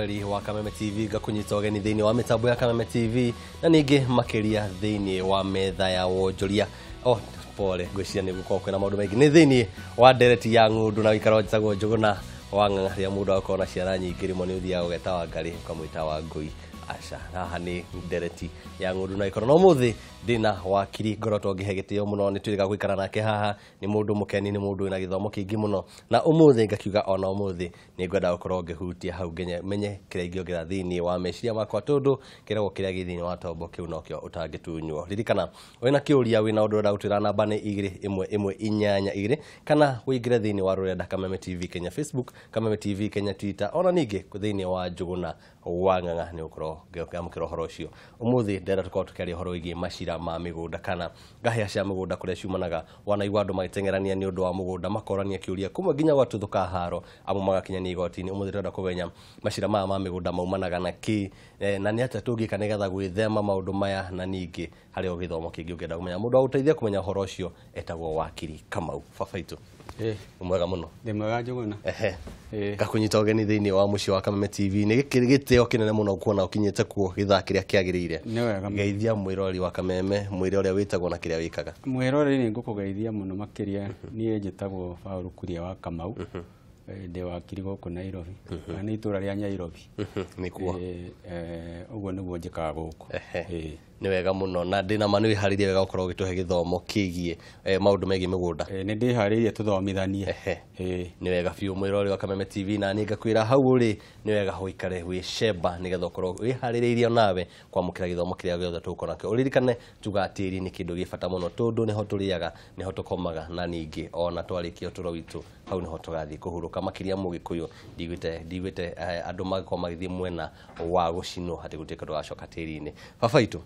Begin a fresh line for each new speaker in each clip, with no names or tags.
mucokeri wa Kameme TV gakunyita ogeni thiini wa mitambo ya Kameme TV na ningi makiria thiini wa metha ya wonjoria pole gwiciria ni gukorwo kwina maundu maingi ni thiini wa ndereti ya ngundu na wikaro njagwo Njuguna Wang'ang'a ria mundu akona ciara nyingi rimo ni uthia ugeta wa ngari ukamwita wa ngui aca haha ni ndereti ya ngundu na ikoro no muthi dina wakiri ngorotwo ngihegitio muno ni twiriga gwikara nake haha ni mundu mukeni ni mundu ina githomo kingi muno na umuthi ngakiuga ona umuthi ni ngwenda gukorwo ngihutia hau ngenye menye kiria ingiongira thiini wa meciria makwa tondu kirego kiria githini wa tombo kiu nokio utangitunywo ririkana wina kiuria wina undu ndagutira namba ni 21182 kana wingire thiini wa rurenda Kameme TV Kenya Facebook Kameme TV Kenya Twitter ona ningi thiini wa Njuguna Wang'ang'a ni ukorwo ngiamukira horo ucio umuthi ndenda tukorwo tukiaria horo igi macira ma migunda kana ngahia cia migunda kuria ciumanaga wanaigua andu magitengerania ni undu wa mugunda makorania kiuria kumwe nginya gwatuthuka haro amo magakinyania igoti-ini umuthi ndenda kugenya macira ma migunda maumanaga na ki na ni atia tungika nigetha gwithema maundu maya na ningi hari ogithomo kingi ungenda kumenya mundu aguteithia kumenya horo ucio etagwo wakiri Kamau Fafaitu mwega muno
ndi mwega Njuguna
gakunyita ogeni thiini wa muci wa Kameme TV ni giteo kinene muno kuona ukinyite kuo githaa kiria kiagirire
ni wega
geithia mwirori wa Kameme mwire uria witagwo na kiria wikaga
mwirori ni ngukugeithia muno makiria nie njitagwo Paul Kuria wa Kamau ndi wakiri guku Nairobi na itura ria Nairobi
ni kuo
uguo niguo njikaga guku
ni wega muno na ndina manu iharirie wega ukorwo gituhe githomo kigie maundu megi migunda
ni ndiharirie tuthomithanie
ni wega fiu mwirori wa Kameme TV na ninga kwira hau uri ni wega huikare wi sheba nigetha ukorwo wiharirie nawe kwamukira githomo kiria giothe tukona kio uririkane tugatiri ni kindu gifata muno tondu niho turiaga niho tukomaga na ningi ona twarikio turo witu hau niho tugathi kuhuruka makiria mugikuyu ndigwite andu magakoma magithie mwena wa gucino hati gutika tugacoka tiri-ini Fafaitu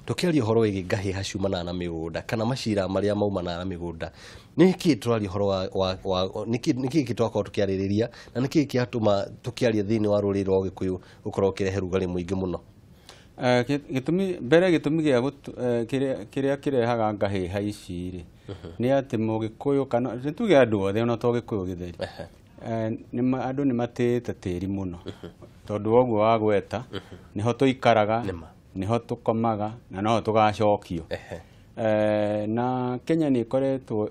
tukiaria horo wigi ngahi haciumana na migunda kana macira maria maumana na migunda niki turaria horo wa niki kitwako tukiaririria na niki kiatuma tukiaria thiini wa ruriro rwa Gikuyu ukorwo kirehe rugari muingi muno
gitumi gia kiria kirehaga ngahi haici ri ni ati Mugikuyu kana tuge andu othe ona to Gikuyu githeri andu ni matite tiri muno tondu oguo wa gweta niho tuikaraga niho tukomaga na no tugacokio na Kenya ni koretwo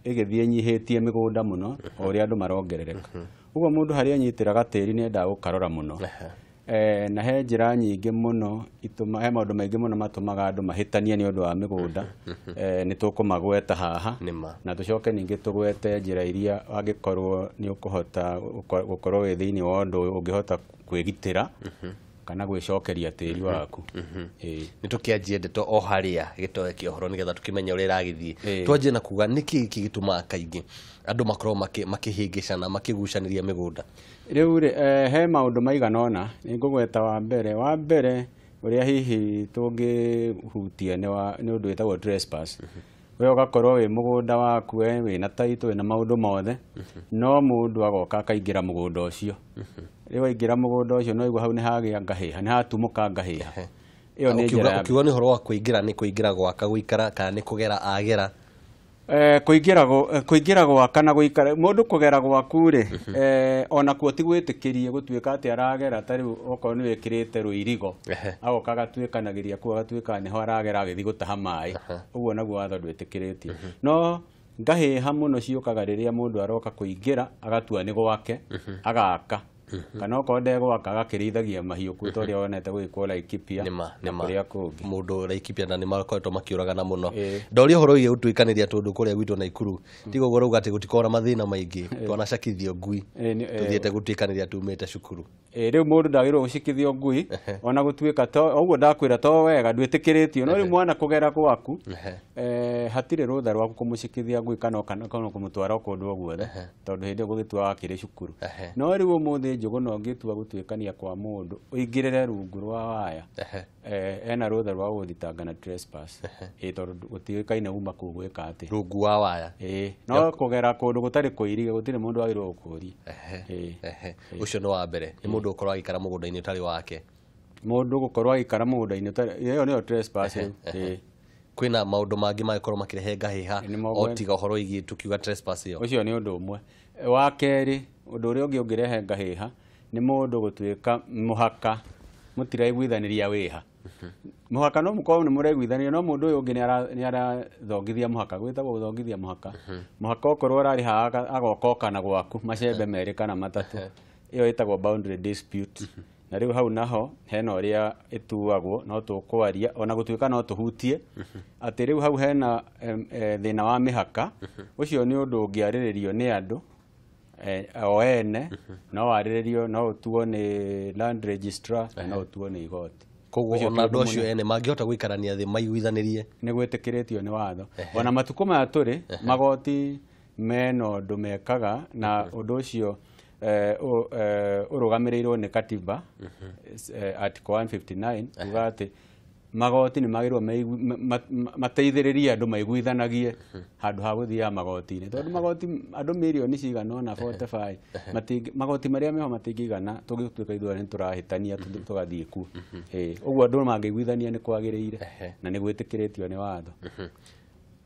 igithie nyihitie migunda muno ori andu marongerereka uguo mundu hari anyitira gatiri ni enda gukarora muno na he njira nyingi muno ituma he maundu maingi muno matumaga andu mahitanie ni undu wa migunda ni tukumagweta haha na tucoke ningi tugwete njira iria wangikorwo ni ukuhota gukorwo wi thiini wa undu ungihota kwigitira kana gwicokeria tiri waku
ni tukianjie ndeto o haria gitoe kiohoro nigetha tukimenya uri ragithie twanjie na kuga niki kigituma kaingi andu makorwo makihingicana makigucaniria migunda
riu he maundu maiganona ni ngugweta wa mbere uria hihi tungihutia ni undu witagwo trespass we ugakorwo wi mugunda waku we na title na maundu mothe no mundu agoka akaingira mugunda ucio riu aingira mugunda ucio no igua hau ni hagia ngahiha ni hatumuka ngahiha iyo ni njira
ukiuga ni horo wa kuingira ni kuingira gwaka guikara kana ni kugera agera
kuingira gwaka na guikara mundu kugera gwaku ri ona kuo ti gwitikirie gutuika ati aragera tari okorwo ni wikirite ruirigo agoka gatuikanagiria kuo gatuika ni ho aragera agithi gutaha mai uguo naguo watho ndwitikiritie no ngahiha muno ciukaga riria mundu aroka kuingira agatua ni gwake agaka kana okorwo ndegwaka agakirithagia mahiu kuto ria wonete gwikwo Laikipia kuria kungi
mundu Laikipia na ni makoretwo makiuragana muno ndoria horo ige utuikaniria tondu kuria gwitu Naikuru tigo goro ati gutikora mathina maingi twanacakithio ngui tuthiete gutiikaniria tumite cukuru
riu mundu ndagirwo gucikithio ngui ona gutuika to uguo ndakwira to wega ndwitikiritio no ri mwana kugera gwaku hatire rutha rwaku kumucikithia ngui kana kumutwara kundu guothe tondu hindi gugitua wakiri cukuru no riu umuthi Njuguna ungitua gutuikania kwa mundu uingirire rungu rwa waya ena rutha rwa guthitanga na trespass tondu gutiikaine uma kugwika ati
rungu wa waya
no kugera kundu gutari kuirige gutire mundu agirwo gukuria
ucio no wa mbere ni mundu ukorwo agikara mugunda-ini utari wake
mundu gukorwo agikara mugunda-ini utari iyo niyo trespass
kwina maundu mangi magikorwo makirehe ngahiha o tiga horo igi tukiuga trespass iyo
ucio ni undu umwe wa keri undu uria ungirehe ngahiha nĩ mũndũ gũtuĩka mũhaka mũtiraiguithanĩria wĩha. Mũhaka no mũkorwo nĩ mũraiguithanĩria, no mũndũ ũyũ ũngĩ nĩ arathongithia mũhaka, gwĩtagwo gũthongithia mũhaka. Mũhaka okorwo ũrarĩ haha agoka okana gwaku macembe merĩ kana matatũ, ĩyo ĩtagwo boundary dispute. Na rĩu hau naho hena ũrĩa ĩtuagwo, no tũkwaria ona gũtuĩka no tũhutie atĩ rĩu hau hena thĩna wa mĩhaka. Ũcio nĩ ũndũ ũngĩarĩrĩrio nĩ andũ o ene, no warĩrĩrio, no ũtuo nĩ land registrar, no ũtuo nĩ igoti.
Koguo ona andũ acio ene mangĩhota gũikarania thĩ maiguithanĩrie,
nĩ gwĩtĩkĩrĩtio nĩ watho. Ona matukũ maya tũrĩ magoti mena ũndũ mekaga, na ũndũ ũcio ũrũgamĩrĩirwo nĩ katiba article 159 kuga atĩ magoti nĩ magĩrĩirwo mateithĩrĩrie andũ maiguithanagie handũ ha gũthiaga magoti-inĩ, tondũ magoti andũ mirioni cigana ona 45 magoti marĩa meho matingĩigana tũgĩtuĩka ithuothe nĩ tũrahĩtania tũgathiĩ kuo. Ũguo andũ mangĩiguithania nĩ kwagĩrĩire na nĩ gwĩtĩkĩrĩtio nĩ watho.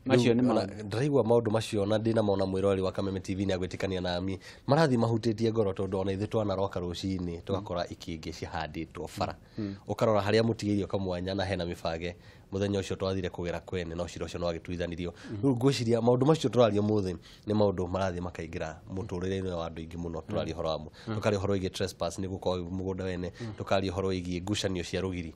Macio nĩ
ndĩraigua maũndũ macio na ndĩna mona mwĩrori wa Kameme TV nĩ agwĩtĩkania nami marathiĩ mahutĩtie ngoro, tondũ ona ithuĩ twanaroka rũcinĩ tũgakora ikĩngĩ cihandĩtwo bara, ũkarora harĩa mũtigĩirio kamwanya na hena mĩbage, mũthenya ũcio twathire kũgera kwene no cira ũcio no agĩtuithanirio. Rĩu ngwĩciria maũndũ macio tũraria ũmũthĩ nĩ maũndũ marathiĩ makaingĩra mũtũrĩre-inĩ wa andũ aingĩ mũno. Tũraria ũhoro wamo, tũkaria ũhoro wĩgiĩ trespass nĩ gũkorwo mũgũnda wene, tũkaria ũhoro wĩgiĩ ngucanio cia rũgiri.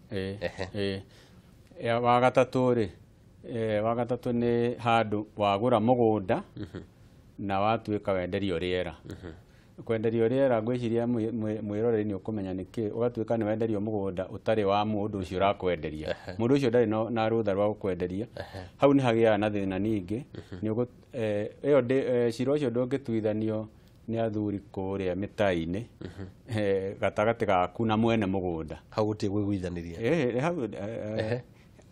Wa gatatũ nĩ handũ wagũra mũgũnda na watuĩka wenderio rĩera. Kwenderio rĩera ngwĩciria mwĩroreri nĩ ũkũmenya nĩkĩ, ũgatuĩka nĩ wenderio mũgũnda ũtarĩ wa mũndũ ũcio ũrakwenderia. Mũndũ ũcio ndarĩ na rũtha rwa gũkwenderia. Hau nĩ hagĩaga na thĩna ningĩ, cira ũcio ndũngĩtuithanio nĩ athuri kũrĩa mĩtaa-inĩ gatagatĩ gaku na mwene mũgũnda.
Hau gũtirĩ gwĩguithanĩria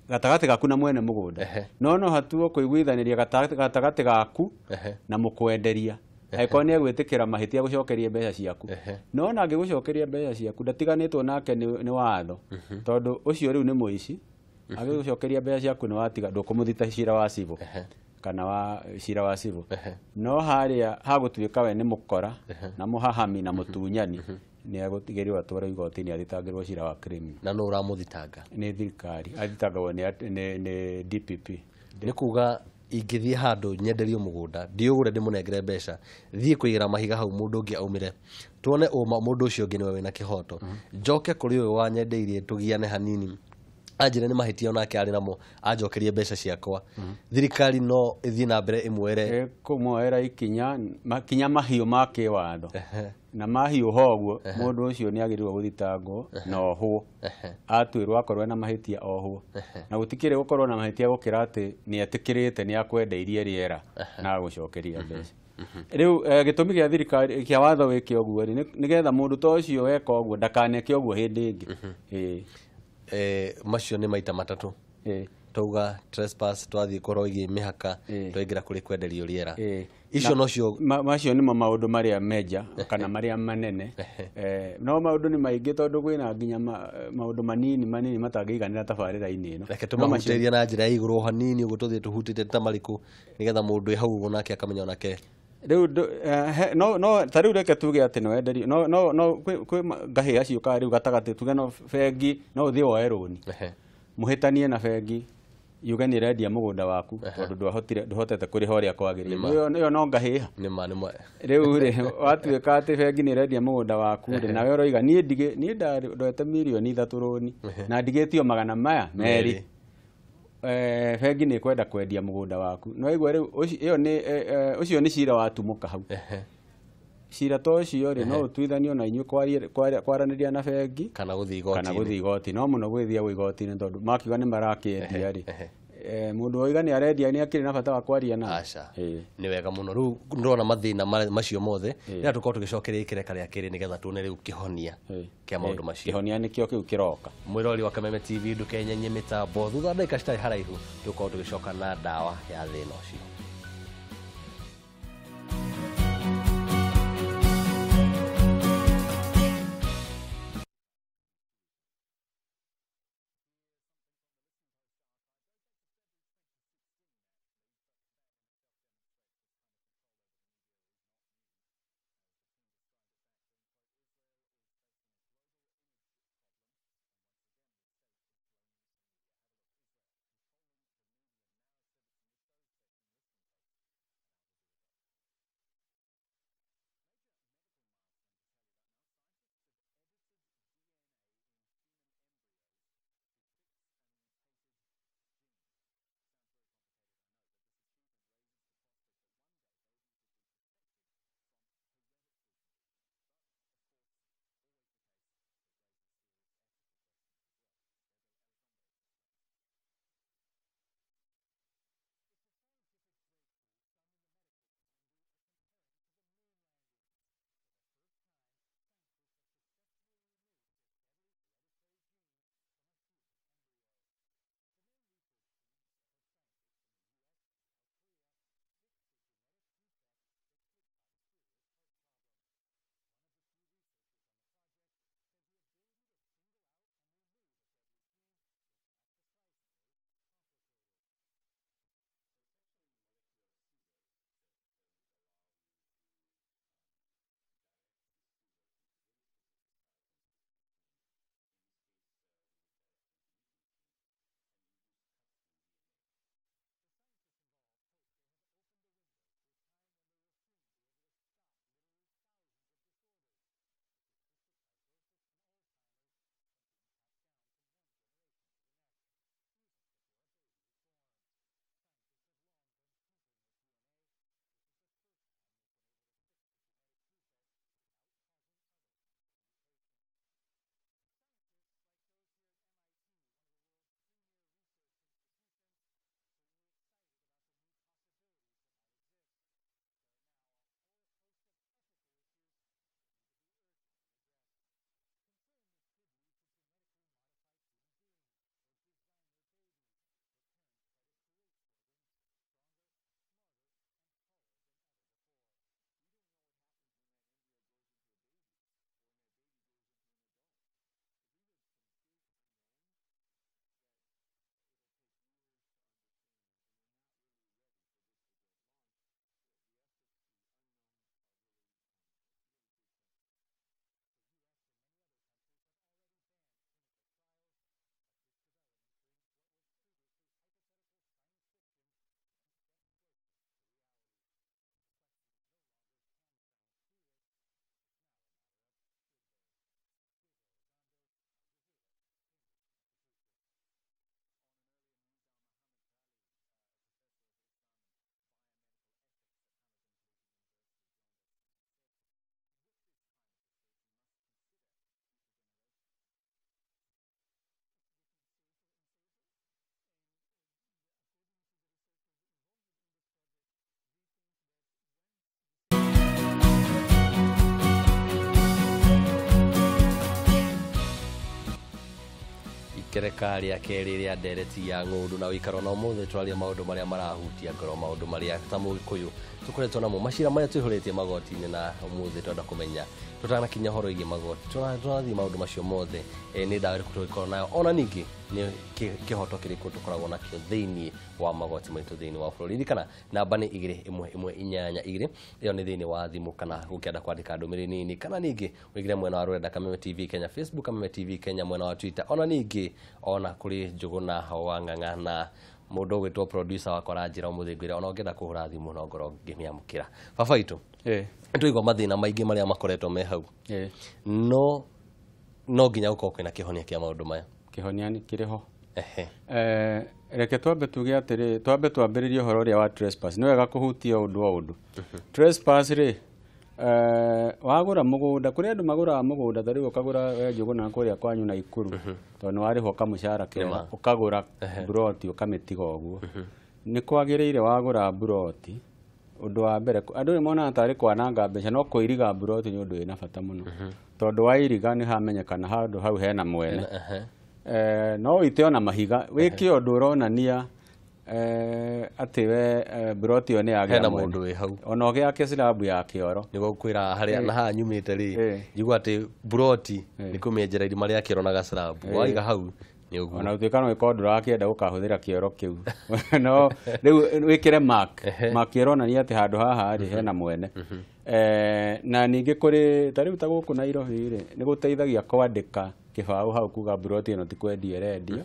gatagatĩ gaku na mwene mũgũnda, no hatuo kũiguithanĩria gatagatĩ gaku na mũkwenderia. Angĩkorwo nĩ egwĩtĩkĩra mahĩtia gũcokeria mbeca ciaku, no ona angĩgũcokeria mbeca ciaku ndatiganĩtwo nake nĩ watho, tondũ ũcio rĩu nĩ mũici. Angĩgũcokeria mbeca ciaku nĩ watiga, ndũkũmũthita cira wa civil kana wa cira wa civil. No harĩa hagũtuĩka we nĩ mũkora na mũhahami na mũtunyani, nĩ agũtigĩrĩrwo atwarwo igoti-inĩ athitangĩrwo cira wa criminal.
Na no ũramũthitanga? Nĩ
thirikari, athitangagwo nĩ DPP.
Nĩ kuga ingĩthiĩ handũ nyenderio mũgũnda ndiũgũre ndĩmũnengere mbeca, thiĩ kũigĩra mahiga hau mũndũ ũngĩ aumĩre, tuone ũma mũndũ ũcio ũngĩ nĩwe wĩna kĩhoto, njoke kũrĩ ũyũ wanyendeirie tũgiane hanini, anjĩre nĩ mahĩtia onake arĩ namo, anjokerie mbeca ciakwa. Thirikari no ĩthiĩ na mbere ĩmuoere
kũmuoera makinya mahiũ ma kĩwatho, na mahiũha ũguo mũndũ ũcio nĩ agĩrĩirwo gũthitangwo na ohwo, atuĩrwo akorwo ena mahĩtia ohwo. Na gũtikĩrĩ gũkorwo na mahĩtia gũkĩra atĩ nĩ etĩkĩrĩte nĩ akwendeirie rĩera na agũcokeria mbeca. Rĩu gĩtũmi gĩa thirikari kĩa watho wĩke ũguo nĩgetha mũndũ ta ũcio weka ũguo ndakaneke ũguo hĩndĩ ĩngĩ.
Macio nĩ maita matatũ. Twauga trespass, twathiĩ kũrwo ĩgiĩ mĩhaka, twaingĩra kũrĩ kwenderio rĩera. Icio nocio
macio nĩmo maũndũ marĩa meja kana marĩa manene. No maũndũ nĩ maingĩ tondũ kwĩna nginya maũndũ manini matangĩiganĩra tabarĩra-inĩ ĩno.
Reke tũmahutĩrie na njĩra ya igũrũ hanini ũguo tũthiĩ tũhutĩtie ta marĩkũ, nĩgetha mũndũ wĩ hau ũguo nake akamenya onake.
Rĩu ta rĩu reke tuge atĩ no wenderio, kwĩ ngahĩha ciũkaga rĩu gatagatĩ, tuge no bengi, no ũthiĩ woe rũni mũhĩtanie na bengi yuge nĩ ĩrendia mũgũnda waku tondũ ndũhotete kũrĩha ũrĩa kwagĩrĩire. Ĩyo no ngahĩha. Rĩu watuĩka atĩ bengi nĩ ĩrendia mũgũnda waku nawe ũroiga niĩ ndoete mirioni 3 rũni na ndigĩtio magana maya merĩ, bengi nĩ kwenda kwendia mũgũnda waku. No igua rĩu ũcio nĩ cira watumũka hau. Cira ta ũcio rĩ no ũtuithanio na inyuĩ kwaranĩria na bengi
kana gũthiĩ
igoti, no mũno gwĩthiagwo igoti-inĩ tondũ makiuga nĩ marakĩendia rĩ, mũndũ oiga nĩ arendia nĩ akĩrĩ na bata wa kwaria na
nĩ wega mũno. Rĩu ndĩrona mathĩna macio mothe rĩrĩa tũkorwo tũgĩcokeria ikĩreka rĩa kerĩ nĩgetha tuone rĩu kĩhonia kĩa maũndũ macio.
Kĩhonia nĩkĩo kĩu kĩroka.
Mwĩrori wa Kameme TV ndũkenyenye mĩtambo, thutha wa ndagĩka citarĩ haraihu tũkorwo tũgĩcoka na ndawa ya thĩna ũcio. kereka rĩa kerĩ rĩa ndereti ya ng'ũndũ na ũikaro na ũmũthĩ twaria maũndũ marĩa marahutia ngoro maũndũ marĩa ta mũgĩkũyũ tũkoretwo namo macira marĩa twĩhũrĩtie magoti-inĩ na ũmũthĩ twenda kũmenya tũtanakinya horo igie magoti tũrathiĩ maũndũ macio mothe nĩ ndawa ĩrĩkũ tũgĩkorwo nayo ona ningĩ nĩ kĩhoto kĩrĩkũ tũkoragwo nakĩo thĩinĩ wa magoti maitũ thĩinĩ wa bũrũri ririkana namba nĩ 21182 ĩyo nĩ thĩinĩ wa thimũ kana ũkĩenda kwandĩka ndũmĩrĩri nini kana ningĩ ũigire mwena wa rũrenda Kameme TV Kenya Facebook Kameme TV Kenya mwena wa Twitter ona ningĩ ona kũrĩ Njũgũna Wang'ang'a na mũndũ ũgwĩtwo producer wakwa Ranjĩra ũmũthĩ ngwĩra ona ũngĩenda kũhũra thimũ no ngorwo ngĩmĩamũkĩra baba itũ nĩtũigua mathĩna maingĩ marĩa makoretwo me hau no nginya gũkorwo kwĩna kĩhonia kĩa maũndũ maya
kĩhonia nĩ kĩrĩ ho reke twambe tuge atĩrĩ twambe twambĩrĩrie ũhoro ũrĩa wa trespass nĩ wega kũhutia ũndũ o ũndũ trespass rĩ wagũra mũgũnda kũrĩ andũ magũraga mũgũnda ta rĩu ũkagũra we Njũgũna kũrĩa kwanyu na Ikuru tondũ nĩ warĩhwo kamũcara kega ũkagũra buroti ũkamĩtiga ũguo nĩ kwagĩrĩire wagũra buroti ũndũ wa mbere andũ nĩ monaga tarĩ kwananga mbeca no kũiriga buroti nĩ ũndũ wĩna bata mũno tondũ wairiga nĩ hamenyekana handũ hau hena mwene no ite ona mahiga wĩke ũndũ ũronania atĩ we buroti ĩyo nĩ yagĩa
mũndũ wĩ hau
ona ũgĩake slab ya kĩoro
nĩguo kwĩra harĩa na haha nyumĩte rĩ njigua atĩ buroti nĩ kũmĩenjera irima rĩa kĩoro na gaslab waiga hau
ona ũtuĩka no ĩkorwo ndũrakĩenda gũkahũthĩra kĩoro kĩu no rĩu wĩkĩre mark ĩronania atĩ handũ haha rĩ hena mwene na ningĩ kũrĩ ta rĩu ta gũkũ Nairobi rĩ nĩ gũteithagia kwandĩka kĩbaũ hau kuga buroti ĩno ti kwendio ĩrendio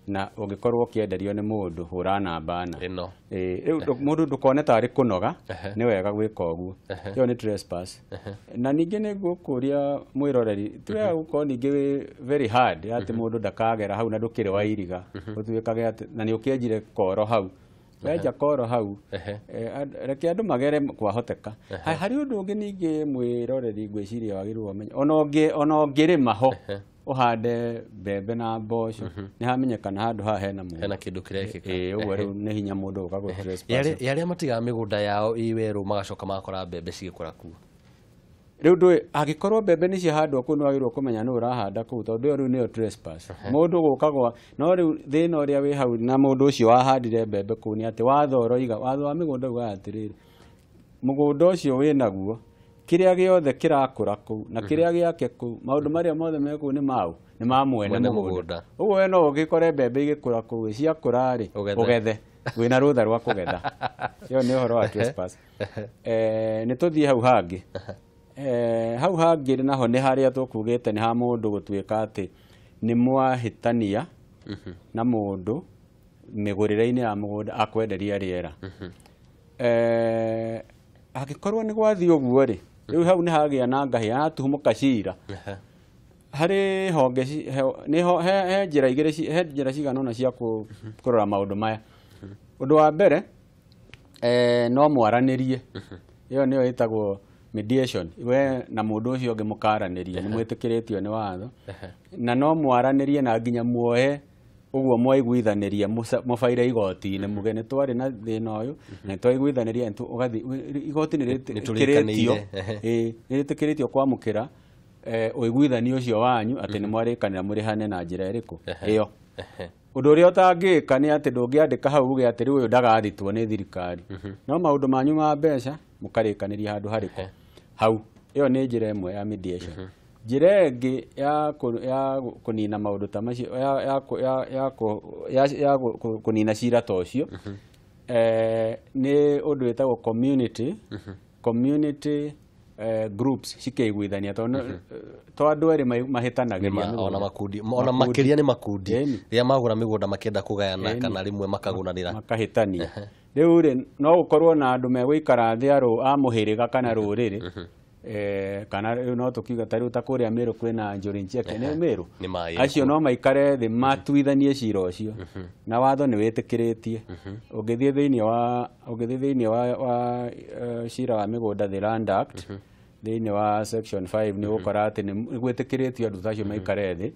na ũngĩkorwo ũkĩenderio nĩ mũndũ hũra namba na mũndũ ndũkone tarĩ kũnoga nĩ wega gwĩka ũguo ĩyo nĩ trespass na ningĩ nĩ ngũkũria mwĩroreri ti wega gũkorwo ningĩ very hard atĩ mũndũ ndakagera hau na ndũkĩrĩ wairiga ũtuĩkage atĩ na nĩ ũkĩenjire koro hau wenja koro hau reke andũ magere kwahoteka harĩ ũndũ ũngĩ ningĩ mwĩroreri ngwĩciria wagĩrĩirwo ũmenye ona ũngĩrĩma ho ũhande mbembe na mboco nĩ hamenyekana handũ haha hena
kĩndũ kĩrekĩka
ũguo rĩu nĩ hinya mũndũ ũkagwo trespass
arĩa matigaga mĩgũnda yao ĩ werũ magacoka makora mbembe cigĩkũra kuo
rĩu ndũĩ angĩkorwo mbembe nĩ ciahandwo kũu nĩ wagĩrĩirwo kũmenya nĩ ũrahanda kũu tondũ ĩyo rĩu nĩyo trespass mũndũ gũkagwo no rĩu thĩna ũrĩa wĩ hau na mũndũ ũcio wahandire mbembe kũu nĩ atĩ watho wa mĩgũnda ugaga atĩrĩrĩ mũgũnda ũcio wĩ naguo kĩrĩa gĩothe kĩrakũra kũu na kĩrĩa gĩake kũu maũndũ marĩa mothe me kũu nĩ mau nĩ ma mwene mũgũnda ũguo we no ũgĩkore mbembe igĩkũra kũu ciakũra rĩ ũgethe wĩna rũtha rwa kũgetha ĩyo nĩ ũhoro wa trespass nĩ tũthiĩ hau hangĩ hau hangĩ naho nĩ harĩa tũkugĩte nĩ ha mũndũ gũtuĩka atĩ nĩ mwahĩtania na mũndũ mĩgũrĩre-inĩ ya mũgũnda akwenderia rĩera angĩkorwo nĩ gwathiĩ ũguo rĩ rĩu hau nĩ hagĩa na ngahĩ hatuhũmũka cira harĩ honge he njĩra cigana ũna cia kũrora maũndũ maya ũndũ wa mbere no mwaranĩrie ĩyo nĩyo ĩtagwo mediation we na mũndũ ũcio ũngĩ mũkaranĩria nĩ mwĩtĩkĩrĩtio nĩ watho na no mwaranĩrie na nginya muoye ũguo mwaiguithanĩria mũbaire igoti-inĩ muge nĩ twarĩ na thĩna ũyũ na twaiguithanĩria igoti nĩ rĩtĩkĩrĩtio kwamũkĩra ũiguithani ũcio wanyu atĩ nĩ mwarĩkanĩra mũrĩhane na njĩra ĩrĩkũ ĩyo ũndũ ũrĩa ũtangĩka nĩ atĩ ndũngĩandĩka hau uge atĩ rĩu ũyũ ndagathitwo nĩ thirikari no maũndũ manyu ma mbeca mũkarĩkanĩria handũ harĩkũ hau ĩyo nĩ njĩra ĩmwe ya mediation njĩra ĩngĩ ya kũnina maũndũ ta macio ya kũnina cira ta ũcio nĩ ũndũ wĩtagwo community groups cikĩiguithania tondũ andũ erĩ mahĩtanagĩria
ona makĩria nĩ makundi rĩrĩa magũra mĩgũnda makĩenda kũgayana kana rĩmwe makagũnanĩra
makahĩtania rĩu rĩ no gũkorwo na andũ megũikara thĩ a mũhĩrĩga kana rũrĩrĩ kana no tukiuga ta rĩu ta kũrĩa Meru kwĩna Njũri Ncheke nĩ Meru acio no maikare thĩ matuithanie cira ũcio na watho nĩ wĩtĩkĩrĩtie ũngĩthiĩ thĩinĩ wa cira wa mĩgũnda the Land Act thĩinĩ wa section 5 nĩ gũkora atĩ nĩ gwĩtĩkĩrĩtio andũ acio maikare thĩ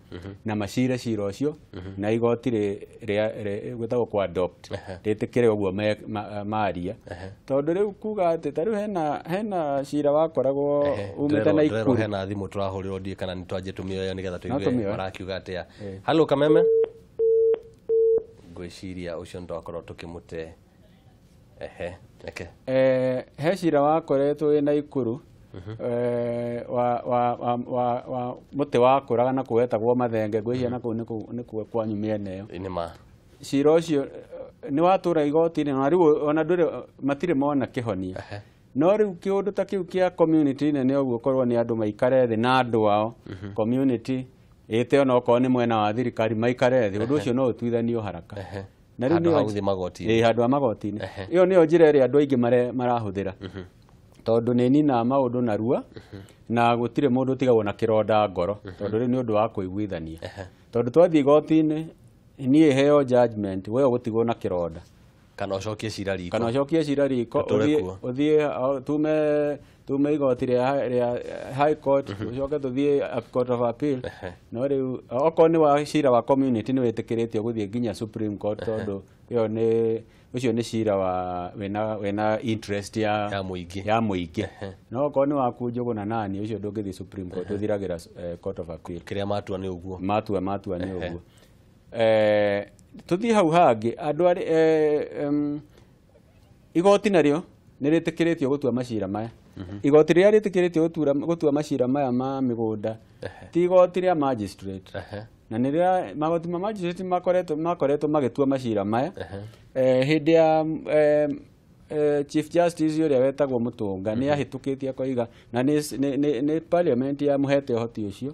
na macire cira ũcio na igoti gwĩtagwo kwa adopt rĩtĩkĩre ũguo maria tondũ rĩu kuga atĩ ta rĩu hena cira wakoragwo umĩte na Ikuru
hena thimũ tũrahũrĩrwo ndiĩ kana nĩ twanjĩ tũmĩoyo nĩgetha tũigue marakiuga atĩa halo Kameme ngwiciria ucio ndakorwo tukimute eke
he cira wakoretwo wĩ Naikuru wa muti wakũraga na kuwetagwo Mathenge ngwĩciria na kũu nĩkuo kwanyu mĩena ĩyo
nĩma
cira ũcio nĩ watũra igoti-inĩ na rĩu ona ndũrĩ matirĩ mona kĩhonia no rĩu kĩũndũ ta kĩu kĩa community nene ũguo korwo nĩ andũ maikare thĩ na andũ ao community ĩte ona okorwo nĩ mwena wa thirikari maikare thĩ ũndũ ũcio no ũtuithanio haraka
na rĩu nĩ hau magoti-inĩ
handũ ha magoti-inĩ ĩyo nĩyo njĩra ĩrĩa andũ aingĩ marahũthĩra tondũ nĩ ninaga maũndũ narua na gũtirĩ mũndũ ũtigagwo na kĩronda ngoro tondũ rĩu nĩ ũndũ wa kũiguithania tondũ twathiĩ igoti-inĩ niĩ heo judgment we ũgũtigwo na kĩronda
kana ũcokie cira riko ũthiĩ tume igoti rĩa high court ũcoke tũthiĩ court of appeal no rĩu okorwo nĩ wa cira wa community nĩ wĩtĩkĩrĩtio gũthiĩ nginya Supreme Court tondũ ũcio nĩ cira wĩna interest ya mũingĩ no okorwo nĩ waku Njũgũna nani ũcio ndũngĩthiĩ Supreme Court ũthiragĩra court of appeal kĩrĩa matua nĩ ũguo
matua nĩ ũguo tuthiĩ hau hangĩ andũ igoti narĩo nĩ rĩtĩkĩrĩtio gũtua macira maya igoti rĩrĩa rĩtĩkĩrĩtio gũtua macira maya ma mĩgũnda ti igoti rĩa magistrate na nĩ rĩrĩa magoti ma magistrate makoretwo magĩtua macira maya hĩndĩ ya Chief Justice ũrĩa wetagwo Mũtũnga nĩ ahĩtũkĩtie koiga na nĩ parliament yamũhete ũhoti ũcio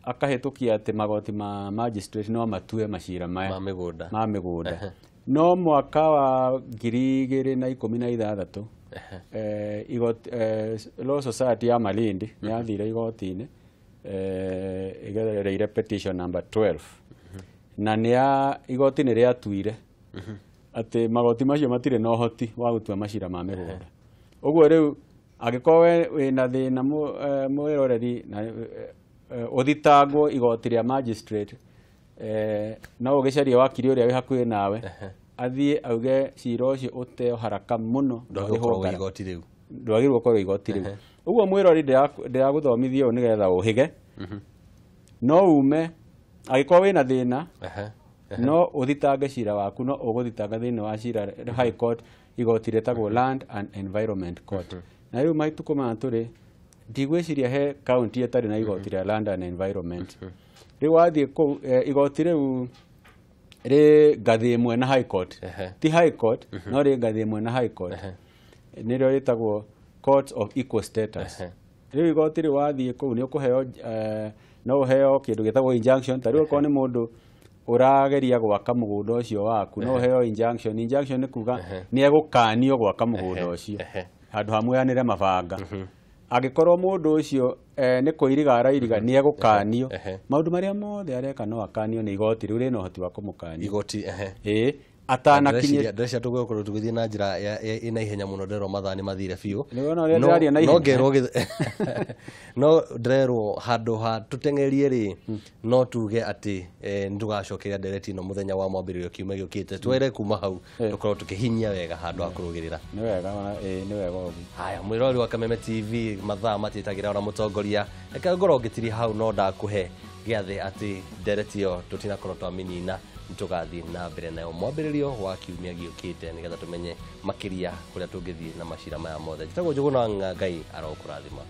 akahĩtũkia atĩ magoti ma magistrate no matue macira maya ma mĩgũnda no mwaka wa 2016 Law Society ya Malindi nĩ yathire igoti-inĩ ĩgereire petition number 12 na igoti nĩ rĩatuire atĩ magoti macio matirĩ na ũhoti wa gũtua macira ma mĩgũnda ũguo rĩu angĩkorwo wĩna thĩna mwĩroreri ũthitangwo igoti rĩa magistrate no ũgĩcarie wakiri ũrĩa wĩ hakuhĩ nawe athiĩ auge cira ũcio ũteo haraka mũno ndwagĩrĩirwo gũkorwo igoti rĩu ũguo mwĩrori ndĩragũthomithia ũũ nĩgetha ũhĩge no ume angĩkorwo wĩna thĩna no ũthitange cira waku no ũgũthitanga thĩinĩ wa cira high court igoti rĩtagwo Land and Environment Court na rĩu matukũ maya tũrĩ ndigwĩciria he county ĩtarĩ na igoti rĩa Land and Environment rĩu wathiĩ kũu igoti rĩu rĩ ngathĩ ĩmwe na high court ti high court no rĩ ngathĩ ĩmwe na high court nĩrĩo rĩtagwo Court of Equal Status rĩu igoti rĩu wathiĩ kũu nĩ ũkũheo no ũheo kĩndũ gĩtagwo injunction ta rĩu okorwo nĩ mũndũ ũrageria gwaka mũgũnda ũcio waku no ũheo injunction nĩ kuga nĩ egũkanio gwaka mũgũnda ũcio handũ hamwe anĩre mabanga angĩkorwo mũndũ ũcio nĩ kũiriga arairiga nĩ egũkanio maũndũ marĩa mothe areka no akanio nĩ igoti rĩu rĩna ũhoti wa kũmũkania atanakinyia
ndĩrecia tũgũkorwo tũgĩthiĩ na njĩra ĩna ihenya mũno nderwo mathaa nĩ mathire biũ no nderwo handũ ha tũteng'erie rĩ no tuge atĩ nĩtũgacokeria ndereti ĩno mũthenya wa mwambĩrĩrio kiumia gĩũkĩte twere kuma hau tũkorwo tũkĩhinyia wega handũ ha kũrũgĩrĩra
nĩ wega ũguo
haya mwĩrori wa Kameme TV mathaa matiĩtagĩra ona mũtongoria reke ngorwo ngĩtiria hau no ndakũhe gĩathĩ atĩ ndereti ĩyo tũtinakorwo twamĩnina nĩtũgathiĩ na mbere nayo mwambĩrĩrio wa kiumia gĩũkĩte nĩgetha tũmenye makĩria kũrĩa tũngĩthiĩ na macira maya mothe njĩtagwo Njũgũna Ngai arokũrathima.